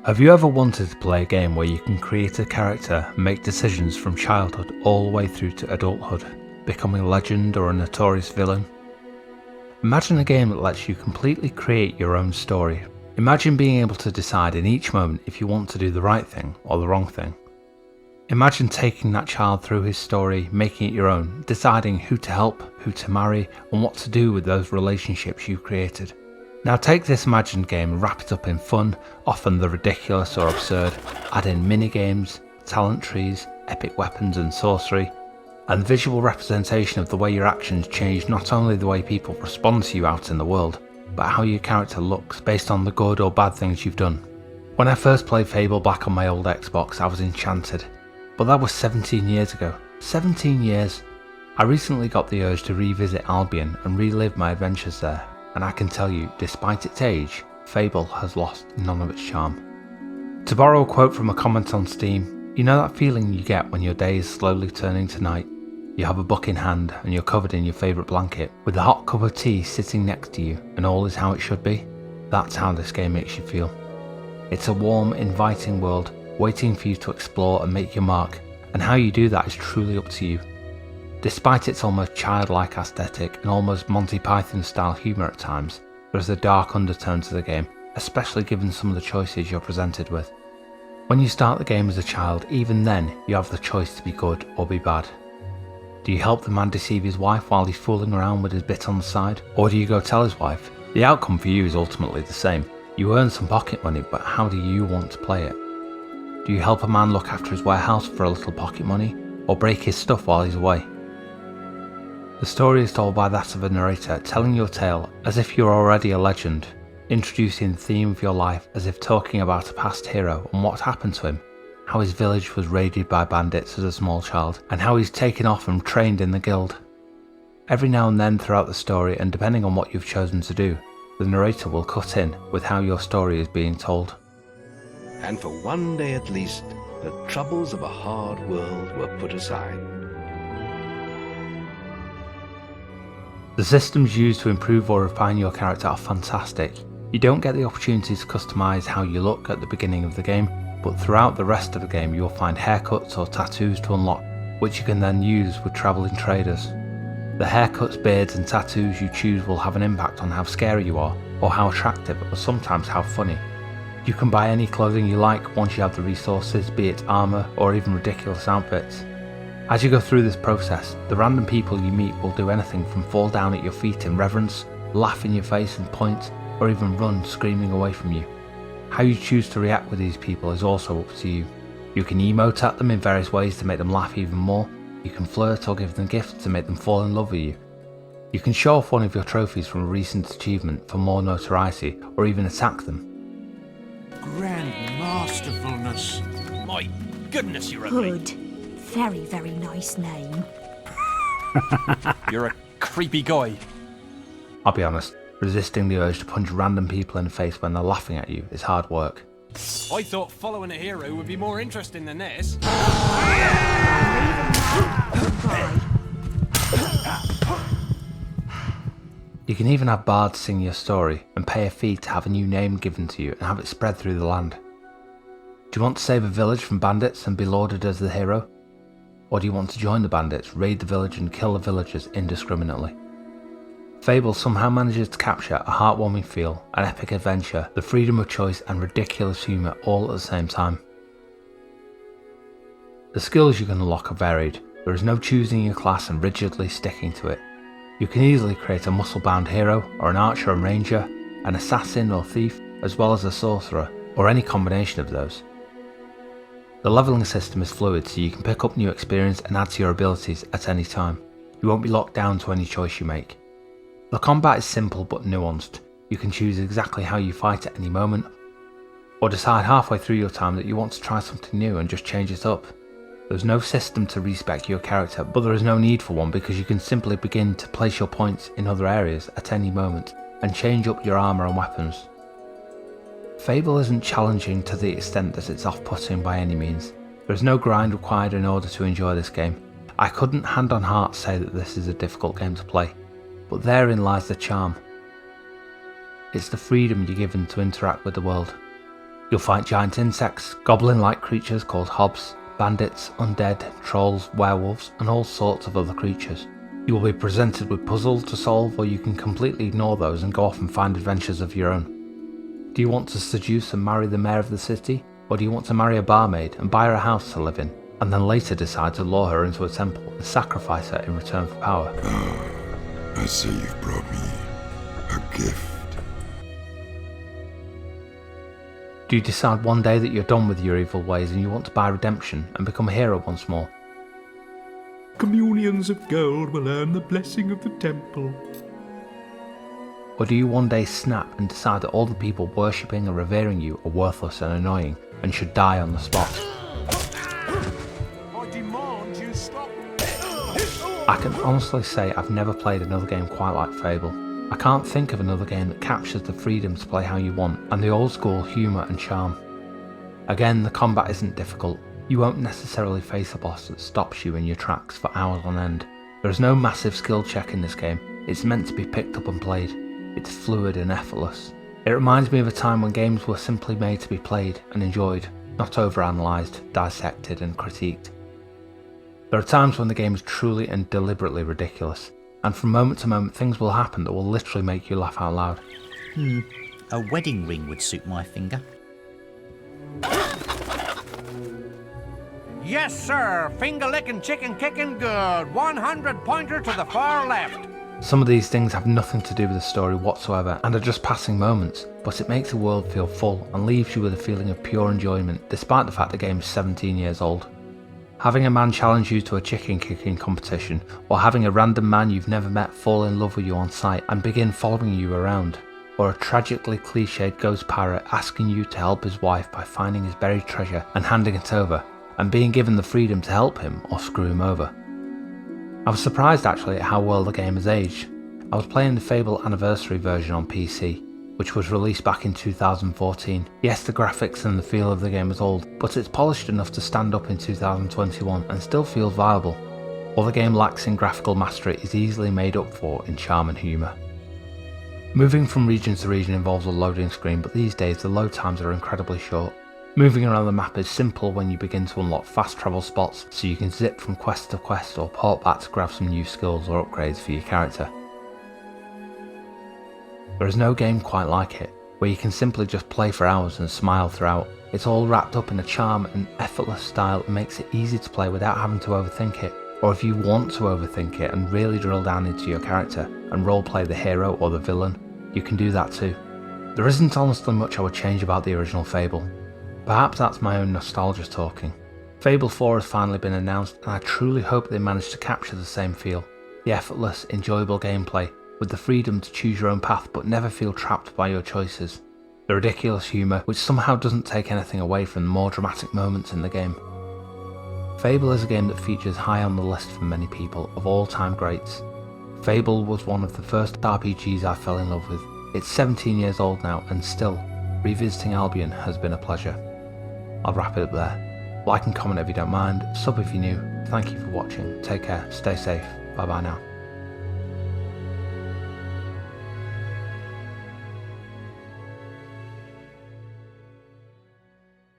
Have you ever wanted to play a game where you can create a character and make decisions from childhood all the way through to adulthood, becoming a legend or a notorious villain? Imagine a game that lets you completely create your own story. Imagine being able to decide in each moment if you want to do the right thing or the wrong thing. Imagine taking that child through his story, making it your own, deciding who to help, who to marry, and what to do with those relationships you created. Now take this imagined game and wrap it up in fun, often the ridiculous or absurd, add in mini-games, talent trees, epic weapons and sorcery, and visual representation of the way your actions change not only the way people respond to you out in the world, but how your character looks based on the good or bad things you've done. When I first played Fable back on my old Xbox, I was enchanted, but that was 17 years ago. 17 years! I recently got the urge to revisit Albion and relive my adventures there. And I can tell you, despite its age, Fable has lost none of its charm. To borrow a quote from a comment on Steam, you know that feeling you get when your day is slowly turning to night? You have a book in hand and you're covered in your favourite blanket, with a hot cup of tea sitting next to you and all is how it should be? That's how this game makes you feel. It's a warm, inviting world, waiting for you to explore and make your mark, and how you do that is truly up to you. Despite its almost childlike aesthetic and almost Monty Python style humour at times, there is a dark undertone to the game, especially given some of the choices you're presented with. When you start the game as a child, even then you have the choice to be good or be bad. Do you help the man deceive his wife while he's fooling around with his bit on the side? Or do you go tell his wife? The outcome for you is ultimately the same. You earn some pocket money, but how do you want to play it? Do you help a man look after his warehouse for a little pocket money? Or break his stuff while he's away? The story is told by that of a narrator telling your tale as if you're already a legend, introducing the theme of your life as if talking about a past hero and what happened to him, how his village was raided by bandits as a small child, and how he's taken off and trained in the guild. Every now and then throughout the story, and depending on what you've chosen to do, the narrator will cut in with how your story is being told. And for one day at least, the troubles of a hard world were put aside. The systems used to improve or refine your character are fantastic. You don't get the opportunity to customise how you look at the beginning of the game, but throughout the rest of the game you'll find haircuts or tattoos to unlock, which you can then use with travelling traders. The haircuts, beards and tattoos you choose will have an impact on how scary you are, or how attractive, or sometimes how funny. You can buy any clothing you like once you have the resources, be it armour or even ridiculous outfits. As you go through this process, the random people you meet will do anything from fall down at your feet in reverence, laugh in your face and point, or even run screaming away from you. How you choose to react with these people is also up to you. You can emote at them in various ways to make them laugh even more. You can flirt or give them gifts to make them fall in love with you. You can show off one of your trophies from a recent achievement for more notoriety, or even attack them. Grand masterfulness. My goodness, you're ugly. Hood. Very, very nice name. You're a creepy guy. I'll be honest, resisting the urge to punch random people in the face when they're laughing at you is hard work. I thought following a hero would be more interesting than this. You can even have bards sing your story and pay a fee to have a new name given to you and have it spread through the land. Do you want to save a village from bandits and be lauded as the hero? Or do you want to join the bandits, raid the village and kill the villagers indiscriminately? Fable somehow manages to capture a heartwarming feel, an epic adventure, the freedom of choice and ridiculous humour all at the same time. The skills you can unlock are varied. There is no choosing your class and rigidly sticking to it. You can easily create a muscle-bound hero, or an archer and ranger, an assassin or thief, as well as a sorcerer, or any combination of those. The levelling system is fluid, so you can pick up new experience and add to your abilities at any time. You won't be locked down to any choice you make. The combat is simple but nuanced. You can choose exactly how you fight at any moment, or decide halfway through your time that you want to try something new and just change it up. There's no system to respec your character, but there is no need for one because you can simply begin to place your points in other areas at any moment and change up your armour and weapons. Fable isn't challenging to the extent that it's off-putting by any means. There is no grind required in order to enjoy this game. I couldn't hand on heart say that this is a difficult game to play, but therein lies the charm. It's the freedom you're given to interact with the world. You'll fight giant insects, goblin-like creatures called hobs, bandits, undead, trolls, werewolves, and all sorts of other creatures. You will be presented with puzzles to solve, or you can completely ignore those and go off and find adventures of your own. Do you want to seduce and marry the mayor of the city? Or do you want to marry a barmaid and buy her a house to live in, and then later decide to lure her into a temple and sacrifice her in return for power? I see you've brought me a gift. Do you decide one day that you're done with your evil ways and you want to buy redemption and become a hero once more? Communions of gold will earn the blessing of the temple. Or do you one day snap and decide that all the people worshipping and revering you are worthless and annoying and should die on the spot? I demand you stop. I can honestly say I've never played another game quite like Fable. I can't think of another game that captures the freedom to play how you want and the old school humour and charm. Again, the combat isn't difficult. You won't necessarily face a boss that stops you in your tracks for hours on end. There is no massive skill check in this game. It's meant to be picked up and played. It's fluid and effortless. It reminds me of a time when games were simply made to be played and enjoyed, not overanalyzed, dissected and critiqued. There are times when the game is truly and deliberately ridiculous, and from moment to moment things will happen that will literally make you laugh out loud. A wedding ring would suit my finger. Yes, sir. Finger licking, chicken kicking, good. 100 pointer to the far left. Some of these things have nothing to do with the story whatsoever and are just passing moments, but it makes the world feel full and leaves you with a feeling of pure enjoyment despite the fact the game is 17 years old. Having a man challenge you to a chicken kicking competition, or having a random man you've never met fall in love with you on sight and begin following you around, or a tragically cliched ghost pirate asking you to help his wife by finding his buried treasure and handing it over, and being given the freedom to help him or screw him over. I was surprised actually at how well the game has aged. I was playing the Fable Anniversary version on PC, which was released back in 2014. Yes, the graphics and the feel of the game is old, but it's polished enough to stand up in 2021 and still feels viable. All the game lacks in graphical mastery is easily made up for in charm and humour. Moving from region to region involves a loading screen, but these days the load times are incredibly short. Moving around the map is simple when you begin to unlock fast travel spots, so you can zip from quest to quest or port back to grab some new skills or upgrades for your character. There is no game quite like it, where you can simply just play for hours and smile throughout. It's all wrapped up in a charm and effortless style that makes it easy to play without having to overthink it. Or if you want to overthink it and really drill down into your character and roleplay the hero or the villain, you can do that too. There isn't honestly much I would change about the original Fable. Perhaps that's my own nostalgia talking. Fable 4 has finally been announced and I truly hope they manage to capture the same feel. The effortless, enjoyable gameplay, with the freedom to choose your own path but never feel trapped by your choices. The ridiculous humour which somehow doesn't take anything away from the more dramatic moments in the game. Fable is a game that features high on the list for many people of all-time greats. Fable was one of the first RPGs I fell in love with. It's 17 years old now and still, revisiting Albion has been a pleasure. I'll wrap it up there. Like and comment if you don't mind, sub if you're new. Thank you for watching, take care, stay safe, bye bye now.